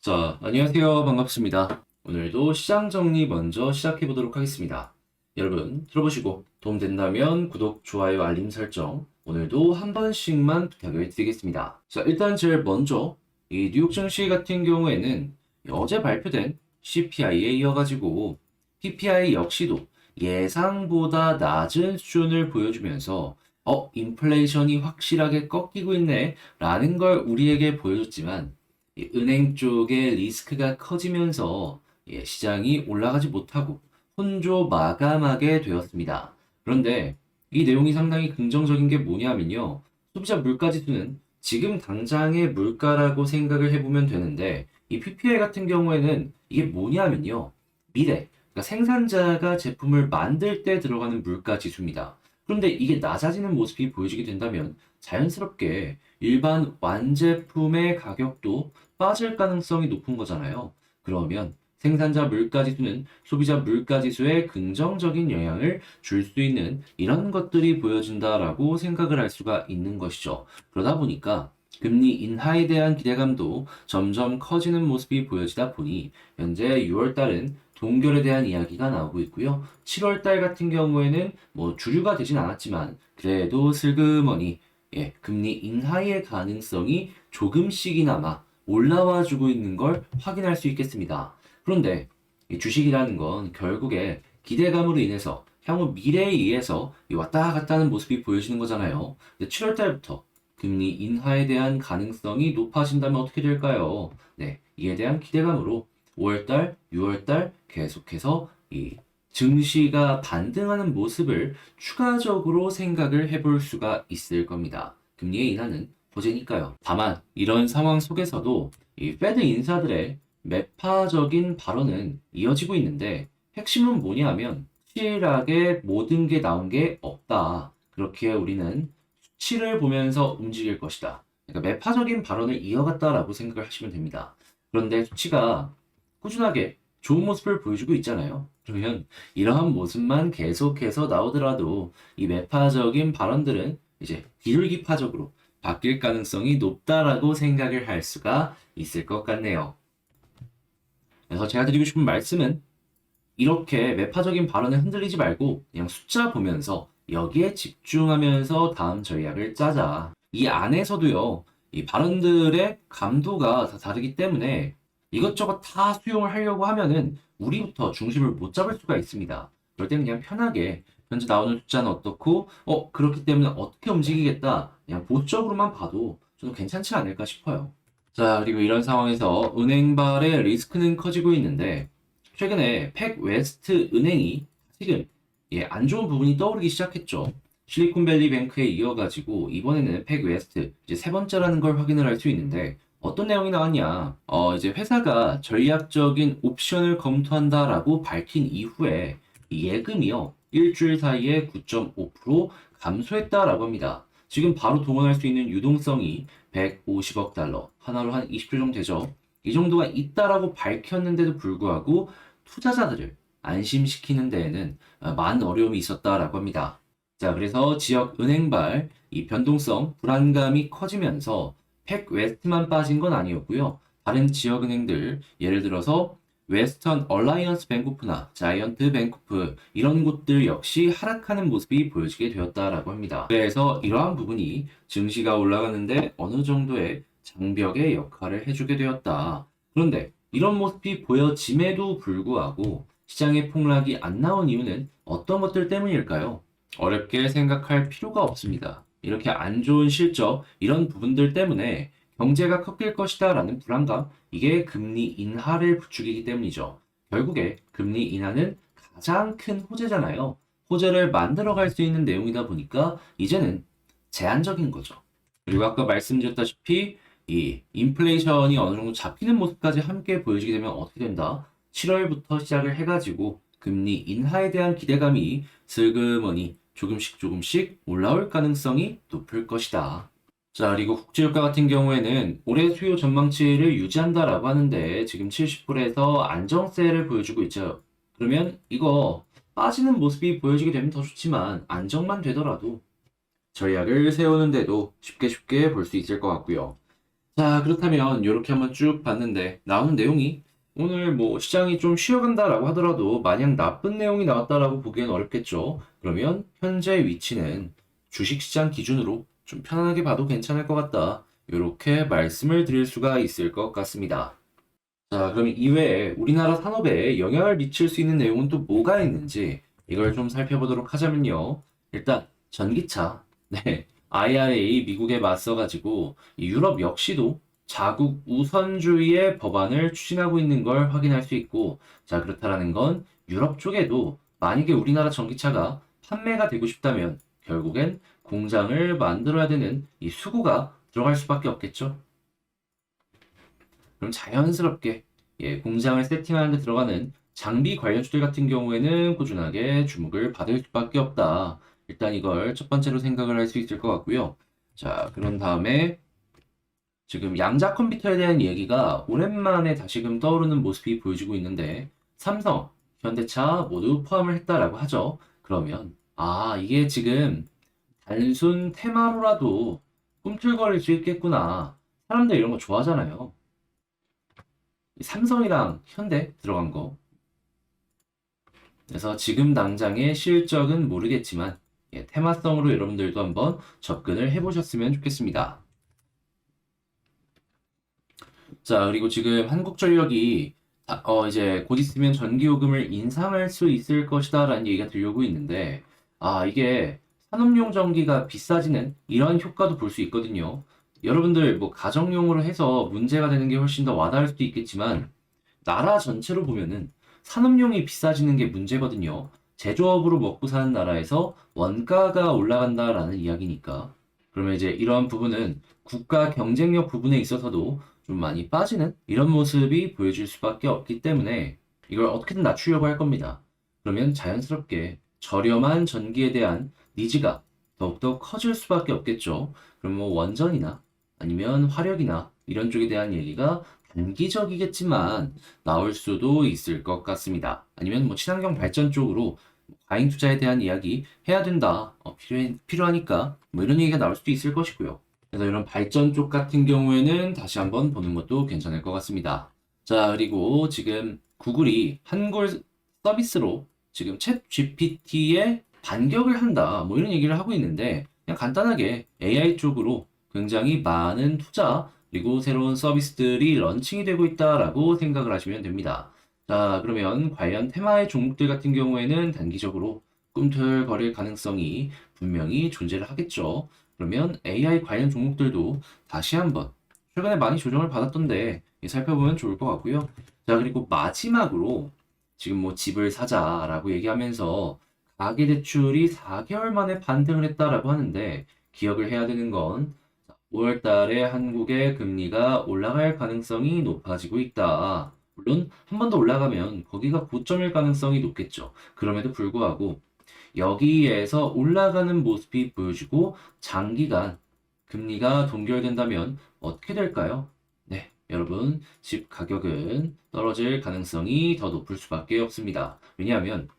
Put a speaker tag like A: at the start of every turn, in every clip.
A: 자, 안녕하세요. 반갑습니다. 오늘도 시장 정리 먼저 시작해 보도록 하겠습니다. 여러분, 들어보시고 도움된다면 구독, 좋아요, 알림 설정 오늘도 한 번씩만 부탁을 드리겠습니다. 자, 일단 제일 먼저 이 뉴욕 증시 같은 경우에는 어제 발표된 CPI에 이어가지고 PPI 역시도 예상보다 낮은 수준을 보여주면서 인플레이션이 확실하게 꺾이고 있네 라는 걸 우리에게 보여줬지만 이 은행 쪽의 리스크가 커지면서 시장이 올라가지 못하고 혼조 마감하게 되었습니다. 그런데 이 내용이 상당히 긍정적인 게 뭐냐면요. 소비자 물가지수는 지금 당장의 물가라고 생각을 해보면 되는데 이 PPI 같은 경우에는 이게 뭐냐면요. 미래, 그러니까 생산자가 제품을 만들 때 들어가는 물가 지수입니다. 그런데 이게 낮아지는 모습이 보여지게 된다면 자연스럽게 일반 완제품의 가격도 빠질 가능성이 높은 거잖아요. 그러면 생산자 물가지수는 소비자 물가지수에 긍정적인 영향을 줄 수 있는 이런 것들이 보여진다라고 생각을 할 수가 있는 것이죠. 그러다 보니까 금리 인하에 대한 기대감도 점점 커지는 모습이 보여지다 보니 현재 6월 달은 동결에 대한 이야기가 나오고 있고요. 7월 달 같은 경우에는 뭐 주류가 되진 않았지만 그래도 슬그머니 금리 인하의 가능성이 조금씩이나마 올라와 주고 있는 걸 확인할 수 있겠습니다. 그런데 이 주식이라는 건 결국에 기대감으로 인해서 향후 미래에 의해서 왔다 갔다 하는 모습이 보여지는 거잖아요. 7월 달부터 금리 인하에 대한 가능성이 높아진다면 어떻게 될까요? 네, 이에 대한 기대감으로 5월달, 6월달 계속해서 이 증시가 반등하는 모습을 추가적으로 생각을 해볼 수가 있을 겁니다. 금리의 인하는 호재니까요. 다만 이런 상황 속에서도 이 페드 인사들의 매파적인 발언은 이어지고 있는데 핵심은 뭐냐면 확실하게 모든 게 나온 게 없다. 그렇게 우리는 수치를 보면서 움직일 것이다. 그러니까 매파적인 발언을 이어갔다라고 생각을 하시면 됩니다. 그런데 수치가 꾸준하게 좋은 모습을 보여주고 있잖아요. 그러면 이러한 모습만 계속해서 나오더라도 이 매파적인 발언들은 이제 비둘기파적으로 바뀔 가능성이 높다라고 생각을 할 수가 있을 것 같네요. 그래서 제가 드리고 싶은 말씀은 이렇게 매파적인 발언에 흔들리지 말고 그냥 숫자 보면서 여기에 집중하면서 다음 전략을 짜자. 이 안에서도요, 이 발언들의 감도가 다 다르기 때문에 이것저것 다 수용을 하려고 하면은 우리부터 중심을 못 잡을 수가 있습니다. 그럴 때는 그냥 편하게 현재 나오는 숫자는 어떻고, 그렇기 때문에 어떻게 움직이겠다. 그냥 보수적으로만 봐도 저는 괜찮지 않을까 싶어요. 자, 그리고 이런 상황에서 은행발의 리스크는 커지고 있는데, 최근에 팩 웨스트 은행이 지금 안 좋은 부분이 떠오르기 시작했죠. 실리콘밸리 뱅크에 이어가지고 이번에는 팩 웨스트 이제 세 번째라는 걸 확인을 할 수 있는데 어떤 내용이 나왔냐? 이제 회사가 전략적인 옵션을 검토한다라고 밝힌 이후에 이 예금이요 일주일 사이에 9.5% 감소했다라고 합니다. 지금 바로 동원할 수 있는 유동성이 150억 달러, 하나로 한 20조 정도 되죠. 이 정도가 있다라고 밝혔는데도 불구하고 투자자들을 안심시키는 데에는 많은 어려움이 있었다라고 합니다. 자, 그래서 지역 은행발 이 변동성, 불안감이 커지면서 팩 웨스트만 빠진 건 아니었고요. 다른 지역 은행들, 예를 들어서 웨스턴 얼라이언스 뱅코프나 자이언트 뱅코프 이런 곳들 역시 하락하는 모습이 보여지게 되었다라고 합니다. 그래서 이러한 부분이 증시가 올라가는데 어느 정도의 장벽의 역할을 해주게 되었다. 그런데 이런 모습이 보여짐에도 불구하고 시장의 폭락이 안 나온 이유는 어떤 것들 때문일까요? 어렵게 생각할 필요가 없습니다. 이렇게 안 좋은 실적, 이런 부분들 때문에 경제가 꺾일 것이다 라는 불안감, 이게 금리 인하를 부추기기 때문이죠. 결국에 금리 인하는 가장 큰 호재잖아요. 호재를 만들어갈 수 있는 내용이다 보니까 이제는 제한적인 거죠. 그리고 아까 말씀드렸다시피 이 인플레이션이 어느 정도 잡히는 모습까지 함께 보여지게 되면 어떻게 된다? 7월부터 시작을 해가지고 금리 인하에 대한 기대감이 슬그머니 조금씩 올라올 가능성이 높을 것이다. 자, 그리고 국제유가 같은 경우에는 올해 수요 전망치를 유지한다라고 하는데 지금 70불에서 안정세를 보여주고 있죠. 그러면 이거 빠지는 모습이 보여지게 되면 더 좋지만 안정만 되더라도 전략을 세우는데도 쉽게 볼 수 있을 것 같고요. 자, 그렇다면 이렇게 한번 쭉 봤는데 나오는 내용이 오늘 뭐 시장이 좀 쉬어간다라고 하더라도 마냥 나쁜 내용이 나왔다라고 보기엔 어렵겠죠. 그러면 현재 위치는 주식시장 기준으로 좀 편안하게 봐도 괜찮을 것 같다. 이렇게 말씀을 드릴 수가 있을 것 같습니다. 자, 그럼 이외에 우리나라 산업에 영향을 미칠 수 있는 내용은 또 뭐가 있는지 이걸 좀 살펴보도록 하자면요. 일단 전기차, 네, IRA 미국에 맞서가지고 이 유럽 역시도 자국 우선주의의 법안을 추진하고 있는 걸 확인할 수 있고, 자, 그렇다라는 건 유럽 쪽에도 만약에 우리나라 전기차가 판매가 되고 싶다면 결국엔 공장을 만들어야 되는 이 수고가 들어갈 수밖에 없겠죠. 그럼 자연스럽게 공장을 세팅하는 데 들어가는 장비 관련주들 같은 경우에는 꾸준하게 주목을 받을 수밖에 없다. 일단 이걸 첫 번째로 생각을 할 수 있을 것 같고요. 자, 그런 다음에 지금 양자 컴퓨터에 대한 얘기가 오랜만에 다시금 떠오르는 모습이 보여지고 있는데 삼성, 현대차 모두 포함을 했다라고 하죠. 그러면 이게 지금 단순 테마로라도 꿈틀거릴 수 있겠구나. 사람들 이런 거 좋아하잖아요. 삼성이랑 현대 들어간 거. 그래서 지금 당장의 실적은 모르겠지만 테마성으로 여러분들도 한번 접근을 해보셨으면 좋겠습니다. 자, 그리고 지금 한국전력이 이제 곧 있으면 전기요금을 인상할 수 있을 것이다 라는 얘기가 들려오고 있는데 이게 산업용 전기가 비싸지는 이런 효과도 볼 수 있거든요. 여러분들 뭐 가정용으로 해서 문제가 되는 게 훨씬 더 와닿을 수도 있겠지만 나라 전체로 보면은 산업용이 비싸지는 게 문제거든요. 제조업으로 먹고 사는 나라에서 원가가 올라간다라는 이야기니까. 그러면 이제 이러한 부분은 국가 경쟁력 부분에 있어서도 좀 많이 빠지는 이런 모습이 보여질 수밖에 없기 때문에 이걸 어떻게든 낮추려고 할 겁니다. 그러면 자연스럽게 저렴한 전기에 대한 니즈가 더욱더 커질 수밖에 없겠죠. 그럼 뭐 원전이나 아니면 화력이나 이런 쪽에 대한 얘기가 단기적이겠지만 나올 수도 있을 것 같습니다. 아니면 뭐 친환경 발전 쪽으로 과잉 투자에 대한 이야기 해야 된다. 필요하니까 뭐 이런 얘기가 나올 수도 있을 것이고요. 그래서 이런 발전 쪽 같은 경우에는 다시 한번 보는 것도 괜찮을 것 같습니다. 자, 그리고 지금 구글이 한글 서비스로 지금 챗 GPT에 반격을 한다. 뭐 이런 얘기를 하고 있는데 그냥 간단하게 AI 쪽으로 굉장히 많은 투자 그리고 새로운 서비스들이 런칭이 되고 있다라고 생각을 하시면 됩니다. 자, 그러면 관련 테마의 종목들 같은 경우에는 단기적으로 꿈틀거릴 가능성이 분명히 존재를 하겠죠. 그러면 AI 관련 종목들도 다시 한번 최근에 많이 조정을 받았던데 살펴보면 좋을 것 같고요. 자, 그리고 마지막으로 지금 뭐 집을 사자라고 얘기하면서 가계대출이 4개월 만에 반등을 했다라고 하는데 기억을 해야 되는 건 5월 달에 한국의 금리가 올라갈 가능성이 높아지고 있다. 물론 한 번 더 올라가면 거기가 고점일 가능성이 높겠죠. 그럼에도 불구하고 여기에서 올라가는 모습이 보여지고 장기간 금리가 동결된다면 어떻게 될까요? 네, 여러분, 집 가격은 떨어질 가능성이 더 높을 수밖에 없습니다. 왜냐하면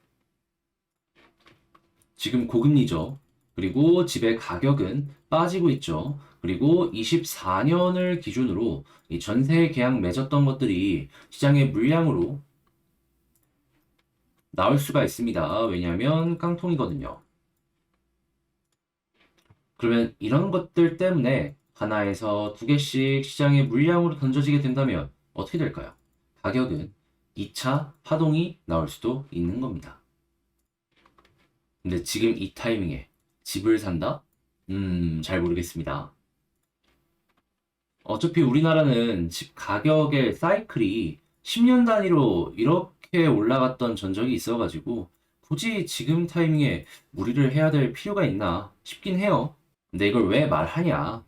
A: 지금 고금리죠. 그리고 집의 가격은 빠지고 있죠. 그리고 24년을 기준으로 이 전세 계약 맺었던 것들이 시장의 물량으로 나올 수가 있습니다. 왜냐하면 깡통이거든요. 그러면 이런 것들 때문에 하나에서 두 개씩 시장의 물량으로 던져지게 된다면 어떻게 될까요? 가격은 2차 파동이 나올 수도 있는 겁니다. 근데 지금 이 타이밍에 집을 산다? 잘 모르겠습니다. 어차피 우리나라는 집 가격의 사이클이 10년 단위로 이렇게 올라갔던 전적이 있어가지고 굳이 지금 타이밍에 무리를 해야 될 필요가 있나 싶긴 해요. 근데 이걸 왜 말하냐?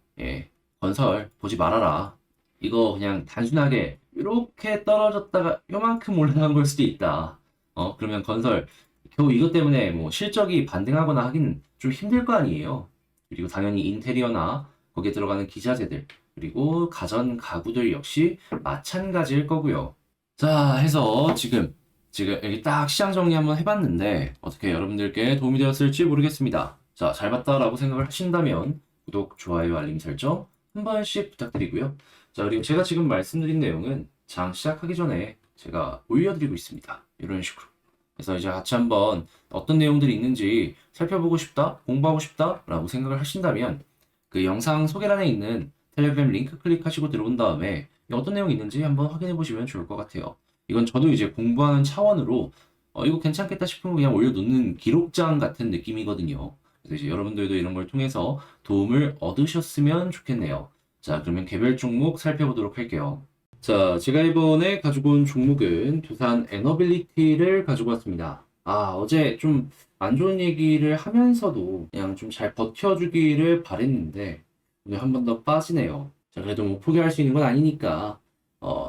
A: 건설 보지 말아라. 이거 그냥 단순하게 이렇게 떨어졌다가 요만큼 올라간 걸 수도 있다. 그러면 건설 겨우 이것 때문에 뭐 실적이 반등하거나 하긴 좀 힘들 거 아니에요. 그리고 당연히 인테리어나 거기에 들어가는 기자재들 그리고 가전 가구들 역시 마찬가지일 거고요. 자, 해서 지금 여기 딱 시장 정리 한번 해봤는데 어떻게 여러분들께 도움이 되었을지 모르겠습니다. 자, 잘 봤다라고 생각을 하신다면 구독, 좋아요, 알림 설정 한 번씩 부탁드리고요. 자, 그리고 제가 지금 말씀드린 내용은 장 시작하기 전에 제가 올려드리고 있습니다. 이런 식으로. 그래서 이제 같이 한번 어떤 내용들이 있는지 살펴보고 싶다, 공부하고 싶다라고 생각을 하신다면 그 영상 소개란에 있는 텔레그램 링크 클릭하시고 들어온 다음에 어떤 내용이 있는지 한번 확인해 보시면 좋을 것 같아요. 이건 저도 이제 공부하는 차원으로 이거 괜찮겠다 싶으면 그냥 올려놓는 기록장 같은 느낌이거든요. 그래서 이제 여러분들도 이런 걸 통해서 도움을 얻으셨으면 좋겠네요. 자, 그러면 개별 종목 살펴보도록 할게요. 자, 제가 이번에 가지고 온 종목은 두산 에너빌리티를 가지고 왔습니다. 어제 좀 안 좋은 얘기를 하면서도 그냥 좀 잘 버텨주기를 바랬는데 오늘 한 번 더 빠지네요. 자, 그래도 뭐 포기할 수 있는 건 아니니까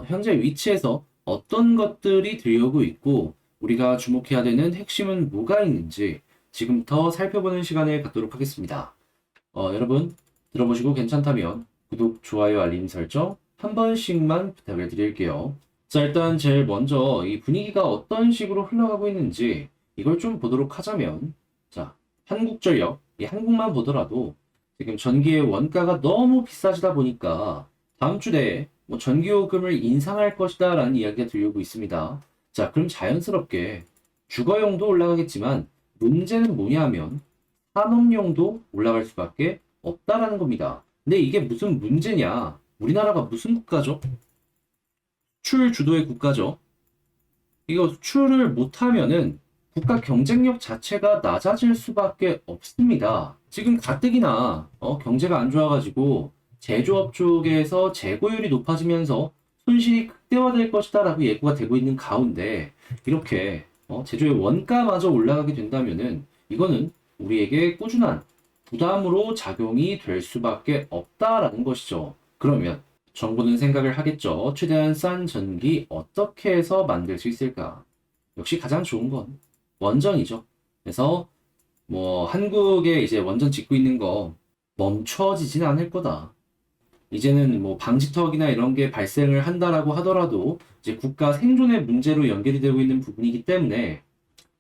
A: 현재 위치에서 어떤 것들이 들려오고 있고 우리가 주목해야 되는 핵심은 뭐가 있는지 지금부터 살펴보는 시간을 갖도록 하겠습니다. 여러분 들어보시고 괜찮다면 구독, 좋아요, 알림 설정 한 번씩만 부탁을 드릴게요. 자, 일단 제일 먼저 이 분위기가 어떤 식으로 흘러가고 있는지 이걸 좀 보도록 하자면, 자, 한국전력, 이 한국만 보더라도 지금 전기의 원가가 너무 비싸지다 보니까 다음 주 내에 뭐 전기요금을 인상할 것이다 라는 이야기가 들려오고 있습니다. 자, 그럼 자연스럽게 주거용도 올라가겠지만 문제는 뭐냐면 산업용도 올라갈 수밖에 없다라는 겁니다. 근데 이게 무슨 문제냐? 우리나라가 무슨 국가죠? 수출 주도의 국가죠. 이거 수출을 못하면은 국가 경쟁력 자체가 낮아질 수밖에 없습니다. 지금 가뜩이나 경제가 안 좋아가지고 제조업 쪽에서 재고율이 높아지면서 손실이 극대화될 것이다라고 예고가 되고 있는 가운데 이렇게 제조의 원가마저 올라가게 된다면은 이거는 우리에게 꾸준한 부담으로 작용이 될 수밖에 없다라는 것이죠. 그러면 정부는 생각을 하겠죠. 최대한 싼 전기 어떻게 해서 만들 수 있을까? 역시 가장 좋은 건 원전이죠. 그래서 뭐 한국에 이제 원전 짓고 있는 거 멈춰지진 않을 거다. 이제는 뭐 방지턱이나 이런 게 발생을 한다라고 하더라도 이제 국가 생존의 문제로 연결이 되고 있는 부분이기 때문에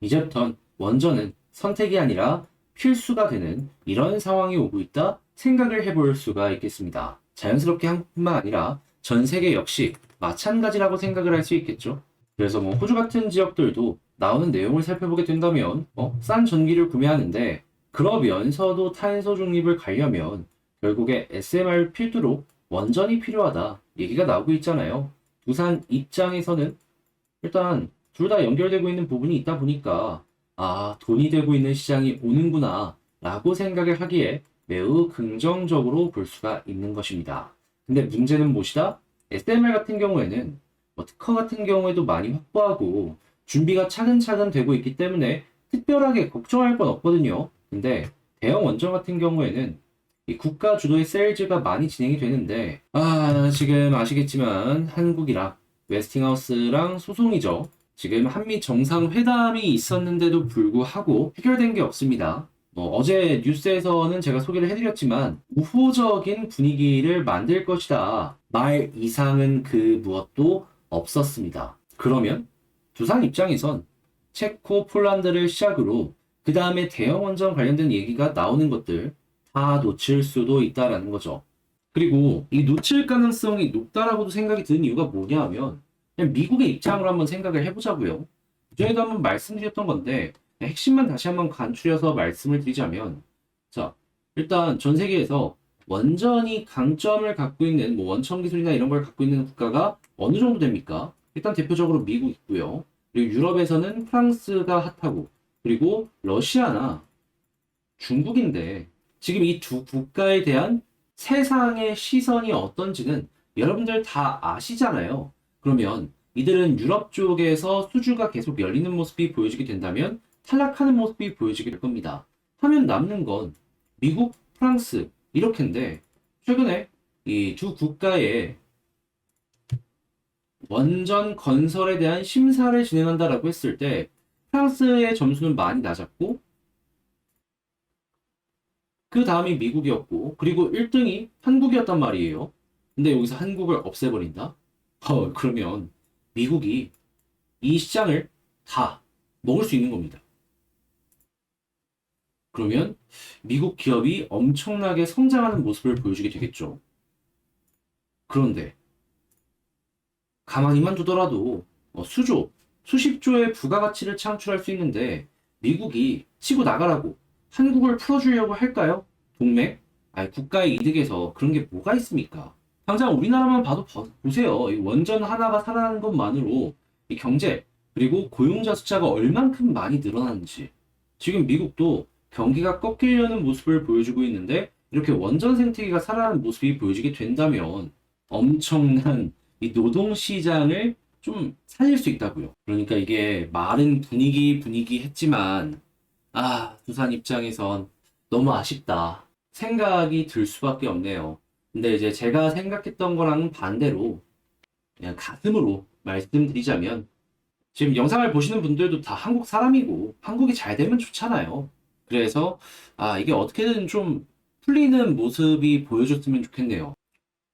A: 이제부턴 원전은 선택이 아니라 필수가 되는 이런 상황이 오고 있다 생각을 해볼 수가 있겠습니다. 자연스럽게 한국뿐만 아니라 전 세계 역시 마찬가지라고 생각을 할 수 있겠죠. 그래서 뭐 호주 같은 지역들도 나오는 내용을 살펴보게 된다면 싼 전기를 구매하는데 그러면서도 탄소 중립을 가려면 결국에 SMR 필두로 원전이 필요하다 얘기가 나오고 있잖아요. 두산 입장에서는 일단 둘 다 연결되고 있는 부분이 있다 보니까 돈이 되고 있는 시장이 오는구나 라고 생각을 하기에 매우 긍정적으로 볼 수가 있는 것입니다. 근데 문제는 무엇이다? SMR 같은 경우에는 특허 같은 경우에도 많이 확보하고 준비가 차근차근 되고 있기 때문에 특별하게 걱정할 건 없거든요. 근데 대형 원전 같은 경우에는 이 국가 주도의 세일즈가 많이 진행이 되는데 지금 아시겠지만 한국이랑 웨스팅하우스랑 소송이죠. 지금 한미 정상회담이 있었는데도 불구하고 해결된 게 없습니다. 어제 뉴스에서는 제가 소개를 해드렸지만 우호적인 분위기를 만들 것이다. 말 이상은 그 무엇도 없었습니다. 그러면 두산 입장에선 체코, 폴란드를 시작으로 그 다음에 대형 원전 관련된 얘기가 나오는 것들 다 놓칠 수도 있다라는 거죠. 그리고 이 놓칠 가능성이 높다라고도 생각이 드는 이유가 뭐냐 하면 그냥 미국의 입장으로 한번 생각을 해보자고요. 그전에도 한번 말씀드렸던 건데 핵심만 다시 한번 간추려서 말씀을 드리자면 자, 일단 전 세계에서 원전이 강점을 갖고 있는 뭐 원천 기술이나 이런 걸 갖고 있는 국가가 어느 정도 됩니까? 일단 대표적으로 미국 있고요. 그리고 유럽에서는 프랑스가 핫하고 그리고 러시아나 중국인데 지금 이 두 국가에 대한 세상의 시선이 어떤지는 여러분들 다 아시잖아요. 그러면 이들은 유럽 쪽에서 수주가 계속 열리는 모습이 보여지게 된다면 탈락하는 모습이 보여지게 될 겁니다. 하면 남는 건 미국, 프랑스 이렇게인데 최근에 이 두 국가의 원전 건설에 대한 심사를 진행한다라고 했을 때 프랑스의 점수는 많이 낮았고 그 다음이 미국이었고 그리고 1등이 한국이었단 말이에요. 근데 여기서 한국을 없애버린다? 그러면 미국이 이 시장을 다 먹을 수 있는 겁니다. 그러면 미국 기업이 엄청나게 성장하는 모습을 보여주게 되겠죠. 그런데 가만히만 두더라도 수조, 수십조의 부가가치를 창출할 수 있는데 미국이 치고 나가라고 한국을 풀어주려고 할까요? 동맹? 아니, 국가의 이득에서 그런 게 뭐가 있습니까? 당장 우리나라만 봐도 보세요. 이 원전 하나가 살아나는 것만으로 이 경제 그리고 고용자 숫자가 얼만큼 많이 늘어나는지. 지금 미국도 경기가 꺾이려는 모습을 보여주고 있는데 이렇게 원전 생태계가 살아나는 모습이 보여지게 된다면 엄청난 이 노동시장을 좀 살릴 수 있다고요. 그러니까 이게 말은 분위기 했지만 두산 입장에선 너무 아쉽다 생각이 들 수밖에 없네요. 근데 이제 제가 생각했던 거랑 반대로 그냥 가슴으로 말씀드리자면 지금 영상을 보시는 분들도 다 한국 사람이고 한국이 잘 되면 좋잖아요. 그래서 이게 어떻게든 좀 풀리는 모습이 보여줬으면 좋겠네요.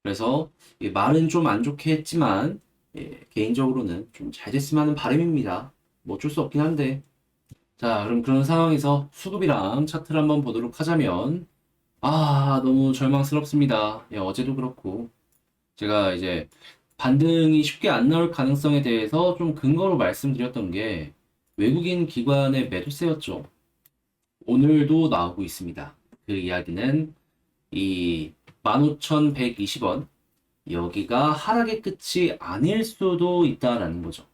A: 그래서 말은 좀 안 좋게 했지만 개인적으로는 좀 잘 됐으면 하는 바람입니다. 뭐 어쩔 수 없긴 한데. 자, 그럼 그런 상황에서 수급이랑 차트를 한번 보도록 하자면 너무 절망스럽습니다. 어제도 그렇고 제가 이제 반등이 쉽게 안 나올 가능성에 대해서 좀 근거로 말씀드렸던 게 외국인 기관의 매도세였죠. 오늘도 나오고 있습니다. 그 이야기는 이 15,120원 여기가 하락의 끝이 아닐 수도 있다라는 거죠.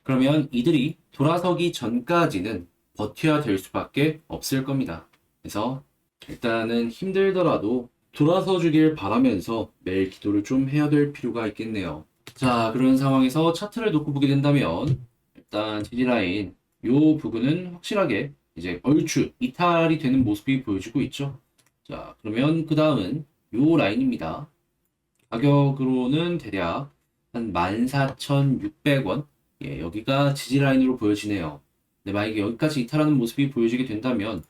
A: 그러면 이들이 돌아서기 전까지는 버텨야 될 수밖에 없을 겁니다. 그래서 일단은 힘들더라도 돌아서 주길 바라면서 매일 기도를 좀 해야 될 필요가 있겠네요. 자, 그런 상황에서 차트를 놓고 보게 된다면 일단 지지라인 요 부분은 확실하게 이제 얼추 이탈이 되는 모습이 보여지고 있죠. 자, 그러면 그 다음은 요 라인입니다. 가격으로는 대략 한 14,600원. 여기가 지지라인으로 보여지네요. 근데 만약에 여기까지 이탈하는 모습이 보여지게 된다면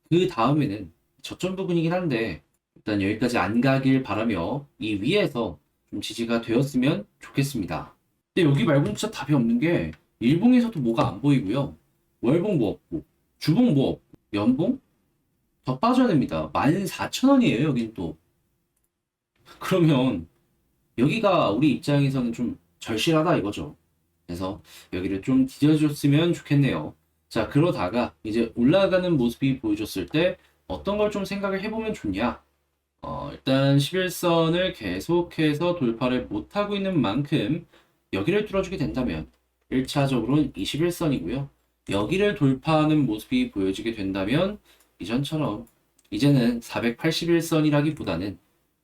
A: 그 다음에는 저점 부분이긴 한데 일단 여기까지 안 가길 바라며 이 위에서 좀 지지가 되었으면 좋겠습니다. 근데 여기 말고는 진짜 답이 없는 게 일봉에서도 뭐가 안 보이고요. 월봉 뭐 없고 주봉 뭐 없고 연봉? 더 빠져야 됩니다. 14,000원이에요 여긴 또. 그러면 여기가 우리 입장에서는 좀 절실하다 이거죠. 그래서 여기를 좀 뒤져줬으면 좋겠네요. 자, 그러다가 이제 올라가는 모습이 보여줬을 때 어떤 걸 좀 생각을 해보면 좋냐? 일단 11선을 계속해서 돌파를 못하고 있는 만큼 여기를 뚫어주게 된다면 1차적으로는 21선이고요. 여기를 돌파하는 모습이 보여지게 된다면 이전처럼 이제는 481선이라기보다는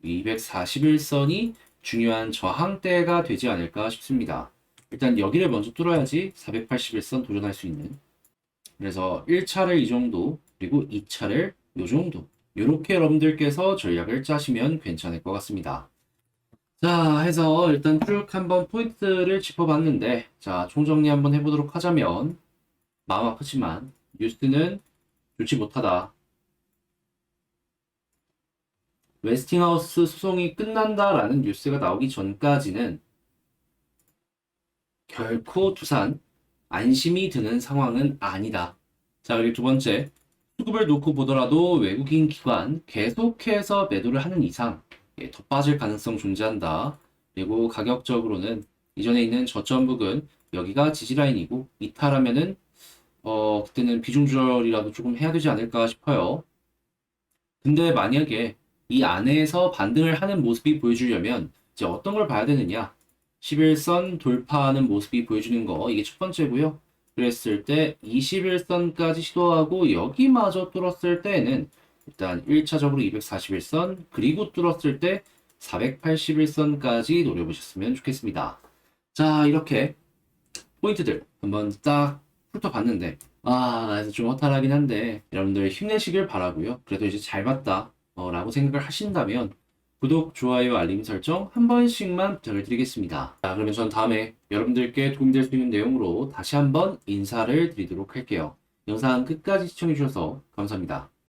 A: 241선이 중요한 저항대가 되지 않을까 싶습니다. 일단 여기를 먼저 뚫어야지 481선 도전할 수 있는. 그래서 1차를 이 정도, 그리고 2차를 이 정도. 이렇게 여러분들께서 전략을 짜시면 괜찮을 것 같습니다. 자, 해서 일단 쭉 한번 포인트를 짚어봤는데, 자, 총정리 한번 해보도록 하자면, 마음 아프지만, 뉴스는 좋지 못하다. 웨스팅하우스 소송이 끝난다라는 뉴스가 나오기 전까지는 결코 두산 안심이 드는 상황은 아니다. 자, 그리고 두 번째, 수급을 놓고 보더라도 외국인 기관 계속해서 매도를 하는 이상 더 빠질 가능성 존재한다. 그리고 가격적으로는 이전에 있는 저점 부근 여기가 지지라인이고 이탈하면은 그때는 비중 조절이라도 조금 해야 되지 않을까 싶어요. 근데 만약에 이 안에서 반등을 하는 모습이 보여주려면 이제 어떤 걸 봐야 되느냐? 11선 돌파하는 모습이 보여주는 거 이게 첫 번째고요. 그랬을 때 21선까지 시도하고 여기마저 뚫었을 때는 일단 1차적으로 241선 그리고 뚫었을 때 481선까지 노려보셨으면 좋겠습니다. 자, 이렇게 포인트들 한번 딱 훑어봤는데 그래서 좀 허탈하긴 한데 여러분들 힘내시길 바라고요. 그래도 이제 잘 봤다 라고 생각을 하신다면 구독, 좋아요, 알림 설정 한 번씩만 부탁을 드리겠습니다. 자, 그러면 전 다음에 여러분들께 도움될 수 있는 내용으로 다시 한번 인사를 드리도록 할게요. 영상 끝까지 시청해주셔서 감사합니다.